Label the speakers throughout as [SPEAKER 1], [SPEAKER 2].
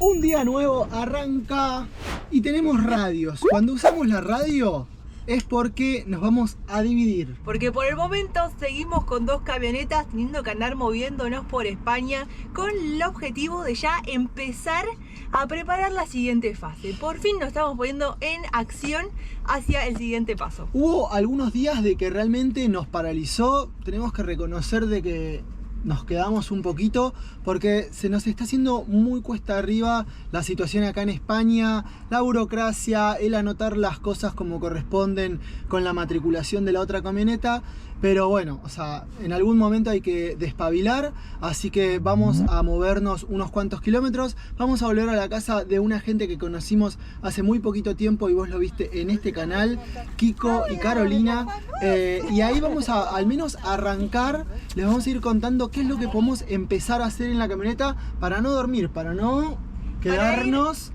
[SPEAKER 1] Un día nuevo arranca y tenemos radios. Cuando usamos la radio es porque nos vamos a dividir.
[SPEAKER 2] Porque por el momento seguimos con dos camionetas teniendo que andar moviéndonos por España con el objetivo de ya empezar a preparar la siguiente fase. Por fin nos estamos poniendo en acción hacia el siguiente paso.
[SPEAKER 1] Hubo algunos días de que realmente nos paralizó. Tenemos que reconocer de que nos quedamos un poquito porque se nos está haciendo muy cuesta arriba la situación acá en España, la burocracia, el anotar las cosas como corresponden con la matriculación de la otra camioneta. Pero bueno, o sea, en algún momento hay que despabilar, así que vamos a movernos unos cuantos kilómetros. Vamos a volver a la casa de una gente que conocimos hace muy poquito tiempo y vos lo viste en este canal, Kiko y Carolina. Y ahí vamos a al menos arrancar, les vamos a ir contando qué es lo que podemos empezar a hacer en la camioneta para no dormir, para no quedarnos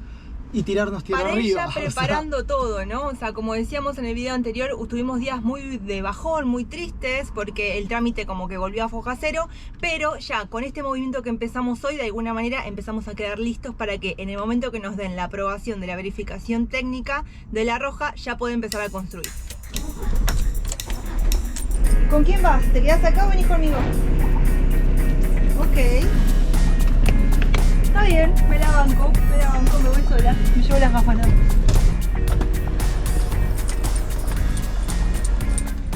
[SPEAKER 1] y tirarnos tierra arriba.
[SPEAKER 2] Para ir ya preparando todo, ¿no? O sea, como decíamos en el video anterior, tuvimos días muy de bajón, muy tristes, porque el trámite como que volvió a foja cero, pero ya con este movimiento que empezamos hoy, de alguna manera empezamos a quedar listos para que en el momento que nos den la aprobación de la verificación técnica de la roja, ya pueda empezar a construir. ¿Con quién vas? ¿Te quedás acá o venís conmigo? Ok. Está bien, me la banco, me voy sola. Me llevo las gafas, ¿no?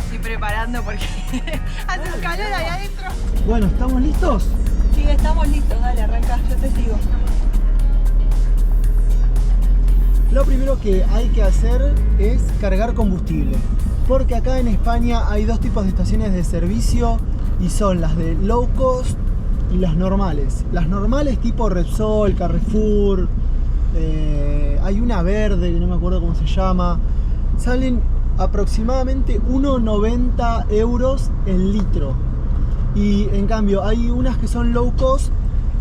[SPEAKER 2] Estoy preparando porque hace un calor ahí adentro.
[SPEAKER 1] Bueno, ¿estamos listos?
[SPEAKER 2] Sí, estamos listos, dale, arranca, yo te sigo.
[SPEAKER 1] Lo primero que hay que hacer es cargar combustible, porque acá en España hay dos tipos de estaciones de servicio y son las de low cost y las normales. Las normales tipo Repsol, Carrefour, hay una verde que no me acuerdo cómo se llama, salen aproximadamente 1,90 euros el litro. Y en cambio hay unas que son low cost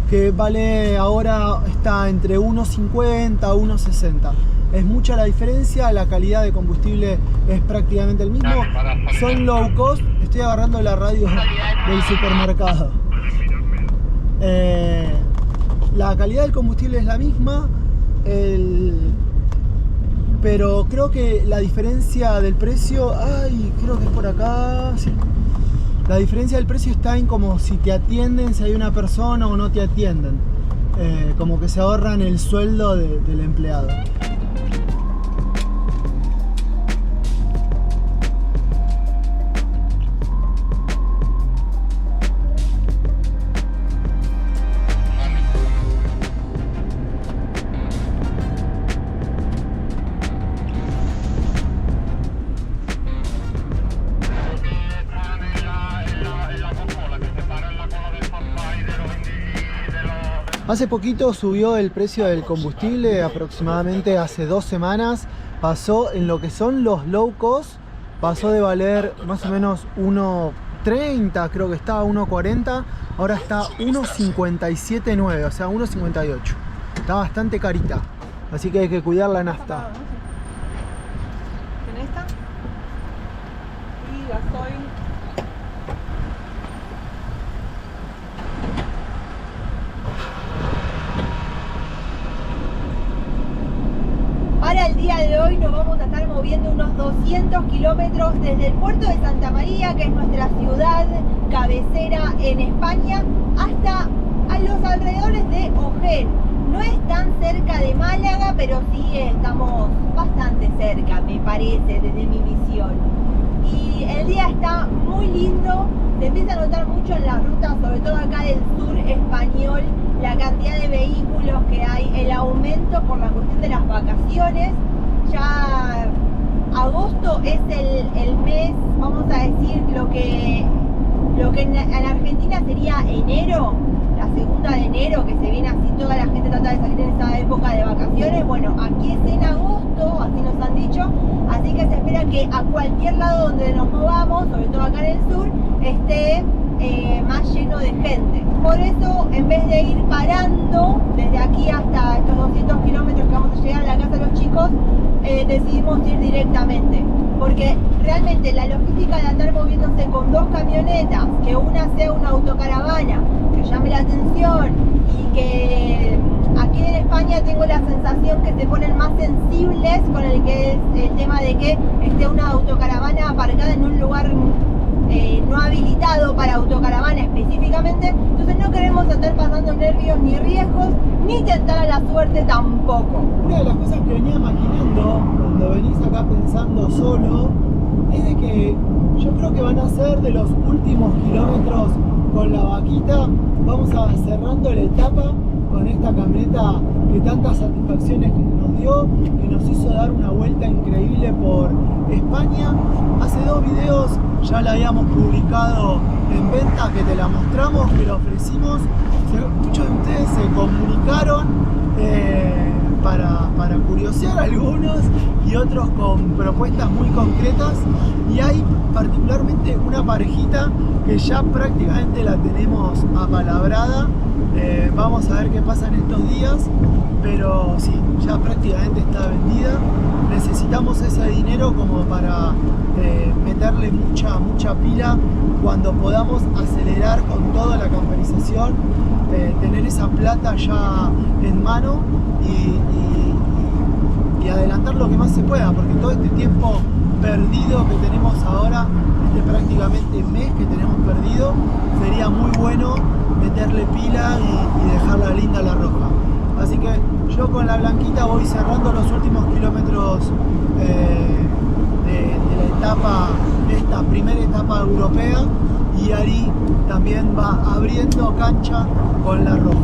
[SPEAKER 1] que vale ahora, está entre 1,50 a 1,60. Es mucha la diferencia, la calidad de combustible es prácticamente el mismo. Son low cost, estoy agarrando la radio del supermercado. La calidad del combustible es la misma, pero creo que la diferencia del precio, creo que es por acá, sí. La diferencia del precio está en como si te atienden, si hay una persona o no te atienden, como que se ahorran el sueldo del empleado. Hace poquito subió el precio del combustible, aproximadamente hace 2 semanas. Pasó en lo que son los low cost, pasó de valer más o menos 1,30, creo que estaba 1,40, ahora está 1,57,9, o sea 1,58. Está bastante carita, así que hay que cuidar la nafta.
[SPEAKER 2] ¿En esta? Y gasoil. Para el día de hoy nos vamos a estar moviendo unos 200 kilómetros desde el puerto de Santa María, que es nuestra ciudad cabecera en España, hasta a los alrededores de Ojén. No es tan cerca de Málaga, pero sí estamos bastante cerca, me parece, desde mi visión. Y el día está muy lindo, se empieza a notar mucho en las rutas, sobre todo acá del sur español, la cantidad de vehículos que hay, el aumento por la cuestión de las vacaciones. Ya agosto es el mes, vamos a decir, lo que en Argentina sería enero, la segunda de enero, que se viene así, toda la gente trata de salir en esa época de vacaciones. Bueno, aquí es en agosto, así nos han dicho, así que se espera que a cualquier lado donde nos movamos, sobre todo acá en el sur, esté más lleno de gente. Por eso, en vez de ir parando desde aquí hasta estos 200 kilómetros que vamos a llegar a la casa de los chicos, decidimos ir directamente, porque realmente la logística de andar moviéndose con dos camionetas, que una sea una autocaravana que llame la atención y que aquí en España conversación que se ponen más sensibles con el que es el tema de que esté una autocaravana aparcada en un lugar no habilitado para autocaravana específicamente. Entonces no queremos andar pasando nervios ni riesgos, ni tentar a la suerte tampoco.
[SPEAKER 1] Una de las cosas que venía maquinando cuando venís acá pensando solo es de que yo creo que van a ser de los últimos kilómetros con la vaquita. Vamos a cerrando la etapa con esta camioneta que tantas satisfacciones nos dio, que nos hizo dar una vuelta increíble por España. Hace 2 videos ya la habíamos publicado en venta, que te la mostramos, que la ofrecimos. Muchos de ustedes se comunicaron para curiosear algunos y otros con propuestas muy concretas, y hay particularmente una parejita que ya prácticamente la tenemos apalabrada. Vamos a ver qué pasa en estos días, pero sí, ya prácticamente está vendida. Necesitamos ese dinero como para meterle mucha pila cuando podamos acelerar con toda la camperización, tener esa plata ya en mano y adelantar lo que más se pueda, porque todo este tiempo perdido que tenemos ahora, este prácticamente mes que tenemos perdido, sería muy bueno meterle pila y dejarla linda la roja. Así que yo con la blanquita voy cerrando los últimos kilómetros de la etapa, esta primera etapa europea, y Ari también va abriendo cancha con la roja.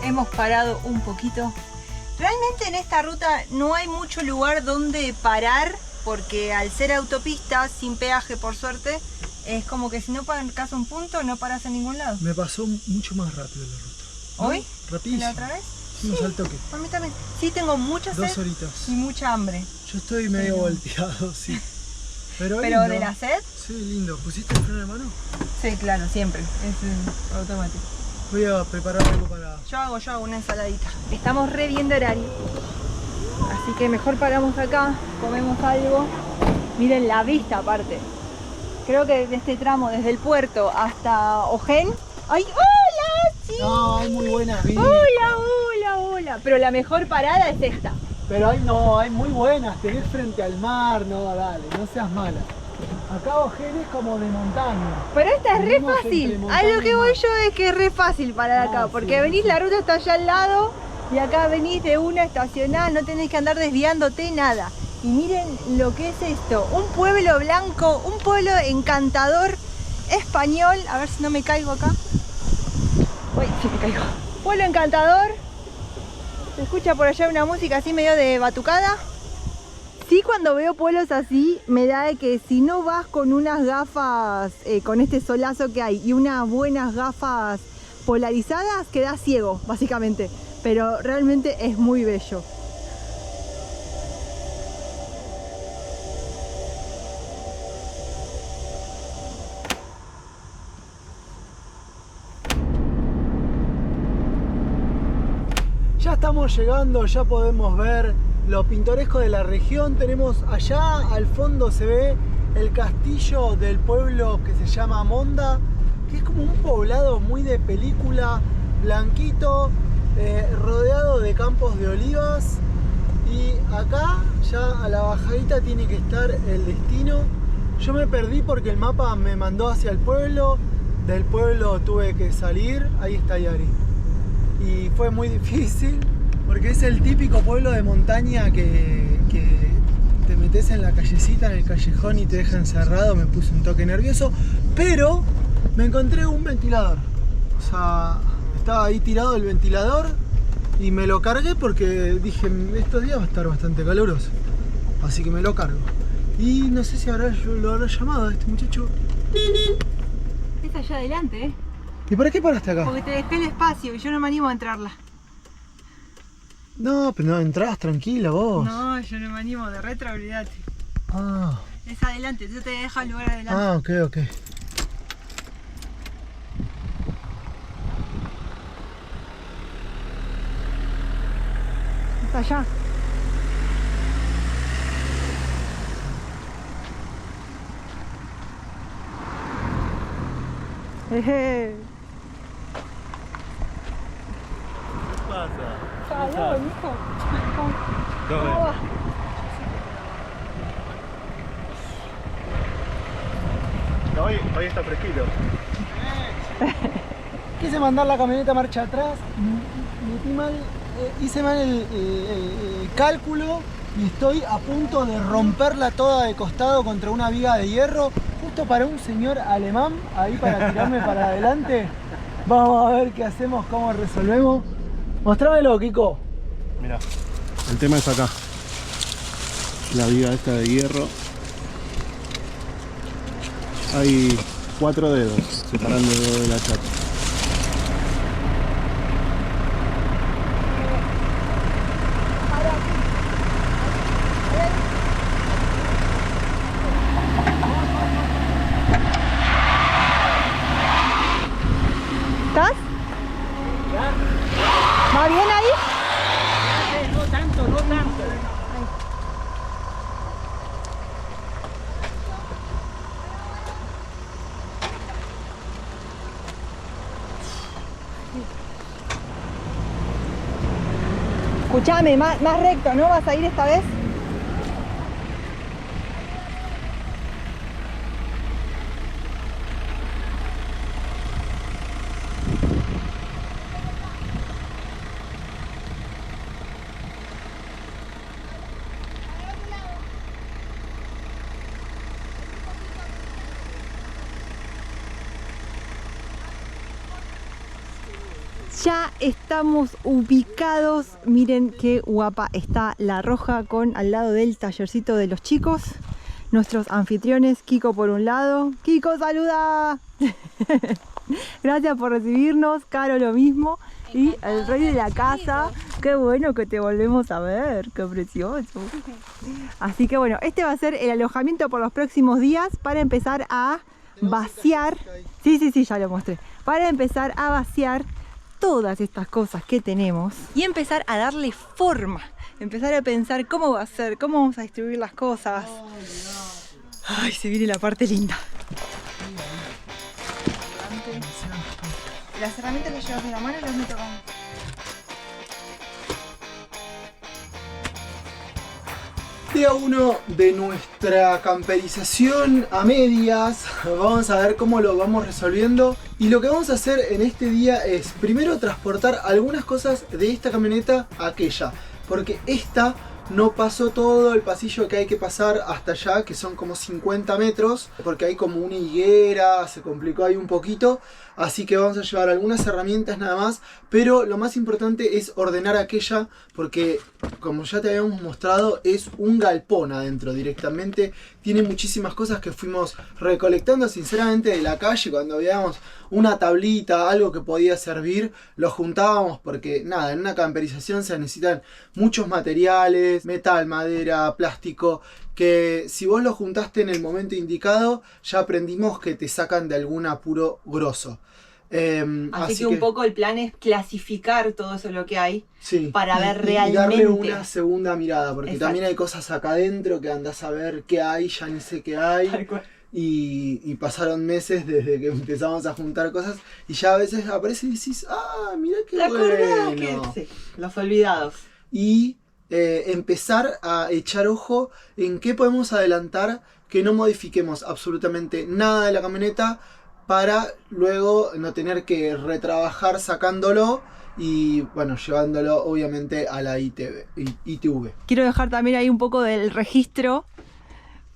[SPEAKER 2] Hemos parado un poquito. Realmente en esta ruta no hay mucho lugar donde parar, porque al ser autopista sin peaje, por suerte, es como que si no parás un punto no paras en ningún lado.
[SPEAKER 1] Me pasó mucho más rápido la ruta.
[SPEAKER 2] ¿Hoy?
[SPEAKER 1] Rapidísimo.
[SPEAKER 2] ¿La otra vez?
[SPEAKER 1] Fuimos al toque.
[SPEAKER 2] A mí también. Sí, tengo mucha sed
[SPEAKER 1] 2 horitas.
[SPEAKER 2] y mucha hambre.
[SPEAKER 1] Yo estoy medio volteado, sí. Pero
[SPEAKER 2] ¿Pero
[SPEAKER 1] lindo.
[SPEAKER 2] de la sed?
[SPEAKER 1] Sí, lindo. ¿Pusiste el freno de mano?
[SPEAKER 2] Sí, claro, siempre. Es automático.
[SPEAKER 1] Voy a preparar algo para...
[SPEAKER 2] Yo hago una ensaladita. Estamos re bien de horario. Así que mejor paramos acá, comemos algo. Miren la vista aparte. Creo que de este tramo, desde el puerto hasta Ojén. ¡Ay! ¡Hola! ¡Sí!
[SPEAKER 1] No, hay muy buenas vistas.
[SPEAKER 2] Hola. Pero la mejor parada es esta.
[SPEAKER 1] Pero hay muy buenas. Tenés frente al mar, no, dale, no seas mala. Acá Ojén es como de montaña.
[SPEAKER 2] Pero esta es re
[SPEAKER 1] Venimos
[SPEAKER 2] fácil.
[SPEAKER 1] entre
[SPEAKER 2] A
[SPEAKER 1] montaña
[SPEAKER 2] lo que
[SPEAKER 1] y
[SPEAKER 2] voy
[SPEAKER 1] mar.
[SPEAKER 2] yo es que es re fácil parar acá.
[SPEAKER 1] No,
[SPEAKER 2] Porque
[SPEAKER 1] sí,
[SPEAKER 2] venís,
[SPEAKER 1] sí.
[SPEAKER 2] la ruta está allá al lado. Y acá venís de una estacionada, no tenés que andar desviándote nada. Y miren lo que es esto. Un pueblo blanco, un pueblo encantador español. A ver si no me caigo acá. Uy, sí me caigo. Pueblo encantador. Se escucha por allá una música así medio de batucada. Sí, cuando veo pueblos así, me da de que si no vas con unas gafas, con este solazo que hay, y unas buenas gafas polarizadas, quedas ciego, básicamente. Pero realmente es muy bello.
[SPEAKER 1] Ya estamos llegando, ya podemos ver lo pintoresco de la región. Tenemos allá al fondo, se ve el castillo del pueblo que se llama Monda, que es como un poblado muy de película, blanquito, rodeado de campos de olivas. Y acá ya a la bajadita tiene que estar el destino. Yo me perdí porque el mapa me mandó hacia el pueblo. Del pueblo tuve que salir. Ahí está Yari. Y fue muy difícil porque es el típico pueblo de montaña que te metes en la callecita, en el callejón, y te deja encerrado. Me puse un toque nervioso, pero me encontré un ventilador. O sea, estaba ahí tirado el ventilador y me lo cargué porque dije, estos días va a estar bastante caluroso, así que me lo cargo. Y no sé si lo habrá llamado a este muchacho.
[SPEAKER 2] Es allá adelante, ¿eh?
[SPEAKER 1] ¿Y para qué paraste acá?
[SPEAKER 2] Porque te dejé el espacio y yo no me animo a entrarla.
[SPEAKER 1] No, pero no, entrás tranquila vos.
[SPEAKER 2] No, yo no me animo, de retro, olvídate.
[SPEAKER 1] Ah.
[SPEAKER 2] Es adelante, yo te dejo el lugar adelante.
[SPEAKER 1] Ah, ok, ok.
[SPEAKER 2] Es allá. Jeje.
[SPEAKER 3] ¿Qué pasa?
[SPEAKER 2] Calor, hijo.
[SPEAKER 3] ¿Cómo va? No, hoy está fresquito.
[SPEAKER 1] Quise mandar la camioneta marcha atrás, metí mal, hice mal el cálculo y estoy a punto de romperla toda de costado contra una viga de hierro, justo para un señor alemán, ahí para tirarme para adelante. Vamos a ver qué hacemos, cómo resolvemos. Mostrámelo, Kiko.
[SPEAKER 3] Mira, el tema es acá. La viga esta de hierro. Hay 4 dedos separando el dedo de la chapa.
[SPEAKER 2] ¿Estás? ¿Va bien ahí?
[SPEAKER 4] No tanto, no tanto.
[SPEAKER 2] Escuchame, más recto, ¿no? ¿Vas a ir esta vez? Ya estamos ubicados, miren qué guapa está la Roja con al lado del tallercito de los chicos. Nuestros anfitriones, Kiko por un lado. ¡Kiko, saluda! Gracias por recibirnos, Caro lo mismo. Y el rey de la casa, qué bueno que te volvemos a ver, qué precioso. Así que bueno, este va a ser el alojamiento por los próximos días para empezar a vaciar. Sí, ya lo mostré. Para empezar a vaciar todas estas cosas que tenemos y empezar a darle forma, empezar a pensar cómo va a ser, cómo vamos a distribuir las cosas. Ay, se viene la parte linda. Las herramientas las llevas de la mano y las meto con...
[SPEAKER 1] Día 1 de nuestra camperización a medias. Vamos a ver cómo lo vamos resolviendo. Y lo que vamos a hacer en este día es primero transportar algunas cosas de esta camioneta a aquella, porque esta no pasó todo el pasillo que hay que pasar hasta allá, que son como 50 metros, porque hay como una higuera, se complicó ahí un poquito. Así que vamos a llevar algunas herramientas nada más, pero lo más importante es ordenar aquella, porque como ya te habíamos mostrado, es un galpón adentro directamente. Tiene muchísimas cosas que fuimos recolectando sinceramente de la calle. Cuando veíamos una tablita, algo que podía servir, lo juntábamos, porque nada, en una camperización se necesitan muchos materiales, metal, madera, plástico, que si vos lo juntaste en el momento indicado, ya aprendimos que te sacan de algún apuro grosso.
[SPEAKER 2] Así que un poco el plan es clasificar todo eso lo que hay,
[SPEAKER 1] sí,
[SPEAKER 2] para ver realmente.
[SPEAKER 1] Y darle una segunda mirada, porque
[SPEAKER 2] exacto,
[SPEAKER 1] también hay cosas acá adentro que andás a ver qué hay, ya ni sé qué hay.
[SPEAKER 2] Tal cual.
[SPEAKER 1] Y pasaron meses desde que empezamos a juntar cosas y ya a veces aparece y decís, ah, mirá qué bueno.
[SPEAKER 2] Que, sí, los olvidados.
[SPEAKER 1] Y empezar a echar ojo en qué podemos adelantar, que no modifiquemos absolutamente nada de la camioneta, para luego no tener que retrabajar sacándolo y bueno, llevándolo obviamente a la ITV.
[SPEAKER 2] Quiero dejar también ahí un poco del registro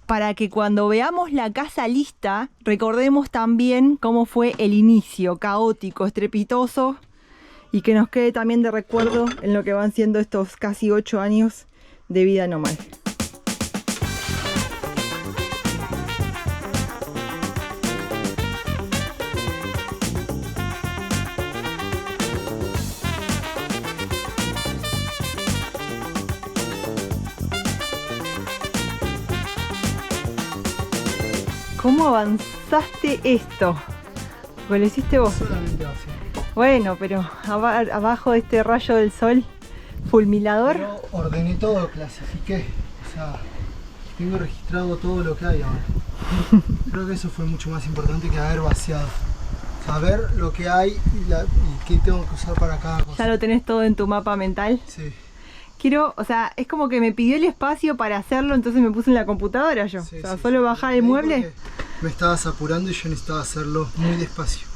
[SPEAKER 2] para que cuando veamos la casa lista recordemos también cómo fue el inicio, caótico, estrepitoso, y que nos quede también de recuerdo en lo que van siendo estos casi 8 años de vida nómada. ¿Cómo avanzaste esto? Porque lo hiciste vos.
[SPEAKER 1] Solamente así.
[SPEAKER 2] Bueno, pero abajo de este rayo del sol fulminador.
[SPEAKER 1] Yo ordené todo, clasifiqué. O sea, tengo registrado todo lo que hay ahora. Creo que eso fue mucho más importante que haber vaciado. Saber lo que hay y qué tengo que usar para cada cosa.
[SPEAKER 2] Ya lo tenés todo en tu mapa mental.
[SPEAKER 1] Sí.
[SPEAKER 2] Quiero, o sea, es como que me pidió el espacio para hacerlo, entonces me puse en la computadora yo.
[SPEAKER 1] Sí,
[SPEAKER 2] o sea,
[SPEAKER 1] sí,
[SPEAKER 2] solo
[SPEAKER 1] sí.
[SPEAKER 2] bajar el mueble.
[SPEAKER 1] Me estabas apurando y yo necesitaba hacerlo muy despacio.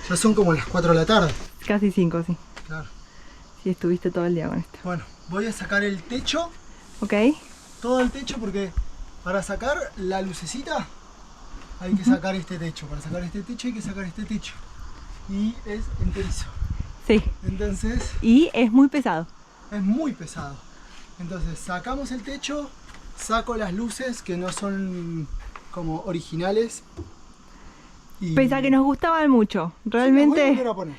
[SPEAKER 1] Ya son como las 4 de la tarde.
[SPEAKER 2] Casi 5, sí.
[SPEAKER 1] Claro.
[SPEAKER 2] Sí, estuviste todo el día con esto.
[SPEAKER 1] Bueno, voy a sacar el techo.
[SPEAKER 2] Ok.
[SPEAKER 1] Todo el techo porque para sacar la lucecita hay que sacar este techo. Para sacar este techo hay que sacar este techo. Y es enterizo.
[SPEAKER 2] Sí.
[SPEAKER 1] Entonces
[SPEAKER 2] Y es muy pesado.
[SPEAKER 1] es muy pesado. Entonces sacamos el techo, saco las luces que no son como originales. Y
[SPEAKER 2] Pese a que nos gustaban mucho.
[SPEAKER 1] las voy a
[SPEAKER 2] Realmente
[SPEAKER 1] volver a poner.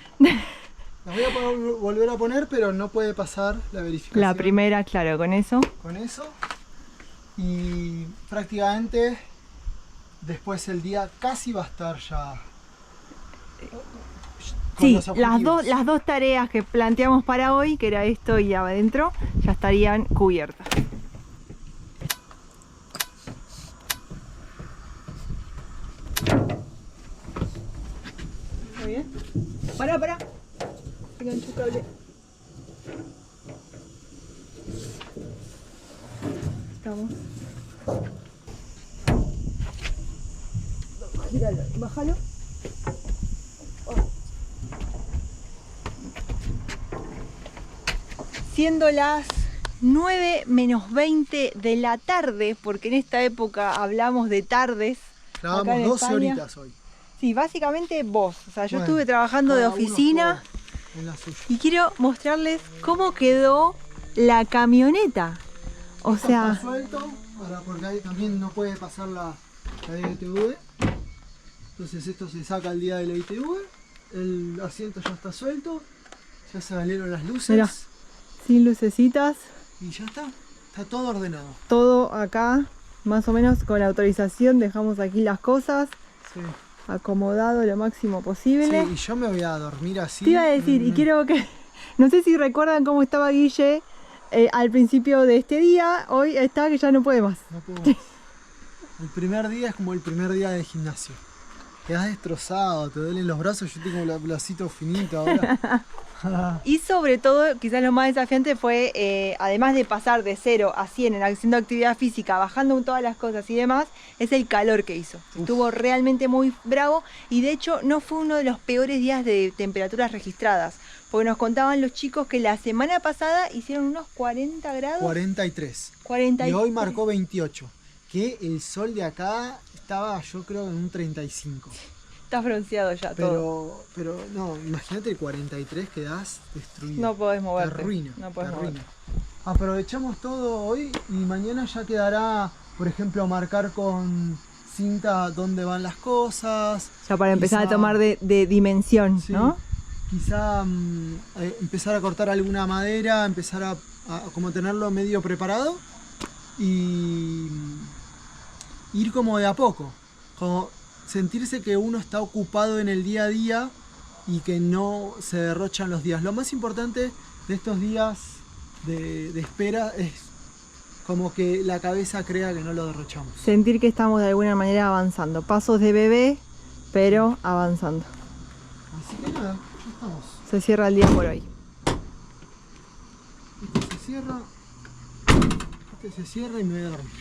[SPEAKER 1] Las voy a volver a poner, pero no puede pasar la verificación.
[SPEAKER 2] la primera, claro, con eso.
[SPEAKER 1] Con eso. Y prácticamente después el día casi va a estar ya. Con
[SPEAKER 2] Sí,
[SPEAKER 1] los objetivos.
[SPEAKER 2] las dos tareas que planteamos para hoy, que era esto y adentro, ya estarían cubiertas. Muy bien. Pará. Engancho el cable. Estamos. Gíralo, bájalo. Siendo las 9 menos 20 de la tarde, porque en esta época hablamos de tardes. acá
[SPEAKER 1] Clavamos
[SPEAKER 2] en
[SPEAKER 1] 12
[SPEAKER 2] España.
[SPEAKER 1] horitas hoy.
[SPEAKER 2] Sí, básicamente vos. O sea, yo
[SPEAKER 1] Bueno,
[SPEAKER 2] estuve trabajando de
[SPEAKER 1] cada uno
[SPEAKER 2] oficina
[SPEAKER 1] estuvo en la suya.
[SPEAKER 2] y quiero mostrarles cómo quedó la camioneta. O
[SPEAKER 1] Esto
[SPEAKER 2] sea,
[SPEAKER 1] está suelto, porque ahí también no puede pasar la ITV. Entonces esto se saca el día de la ITV. El asiento ya está suelto. Ya se salieron las luces.
[SPEAKER 2] Mirá. sin lucecitas,
[SPEAKER 1] Y ya está. Está todo ordenado.
[SPEAKER 2] todo acá, más o menos con la autorización, dejamos aquí las cosas,
[SPEAKER 1] Sí.
[SPEAKER 2] acomodado lo máximo posible.
[SPEAKER 1] Sí, y yo me voy a dormir así.
[SPEAKER 2] Te iba a decir, y quiero que, no sé si recuerdan cómo estaba Guille al principio de este día, hoy está que ya no puede más.
[SPEAKER 1] No puedo más. El primer día es como el primer día de gimnasio. Quedas destrozado, te duelen los brazos, yo tengo el bracito finito ahora.
[SPEAKER 2] Y sobre todo, quizás lo más desafiante fue, además de pasar de 0 a 100 en haciendo actividad física, bajando todas las cosas y demás, es el calor que hizo. Estuvo realmente muy bravo y de hecho no fue uno de los peores días de temperaturas registradas. Porque nos contaban los chicos que la semana pasada hicieron unos 40 grados.
[SPEAKER 1] 43.
[SPEAKER 2] 43.
[SPEAKER 1] Y hoy marcó 28. Que el sol de acá estaba, yo creo, en un 35.
[SPEAKER 2] Está bronceado ya todo.
[SPEAKER 1] Pero no, imagínate el 43, quedás destruido.
[SPEAKER 2] No podés moverte.
[SPEAKER 1] Te arruina.
[SPEAKER 2] No podés
[SPEAKER 1] te arruina.
[SPEAKER 2] moverte.
[SPEAKER 1] Aprovechamos todo hoy y mañana ya quedará, por ejemplo, marcar con cinta dónde van las cosas.
[SPEAKER 2] Ya para empezar
[SPEAKER 1] Quizá-
[SPEAKER 2] a tomar de dimensión,
[SPEAKER 1] Sí,
[SPEAKER 2] ¿no?
[SPEAKER 1] Quizá empezar a cortar alguna madera, empezar a como tenerlo medio preparado y ir como de a poco, como sentirse que uno está ocupado en el día a día y que no se derrochan los días. Lo más importante de estos días de espera es como que la cabeza crea que no lo derrochamos.
[SPEAKER 2] Sentir que estamos de alguna manera avanzando. Pasos de bebé, pero avanzando.
[SPEAKER 1] Así que nada, ya estamos.
[SPEAKER 2] Se cierra el día por hoy.
[SPEAKER 1] Este se cierra y me voy a dormir.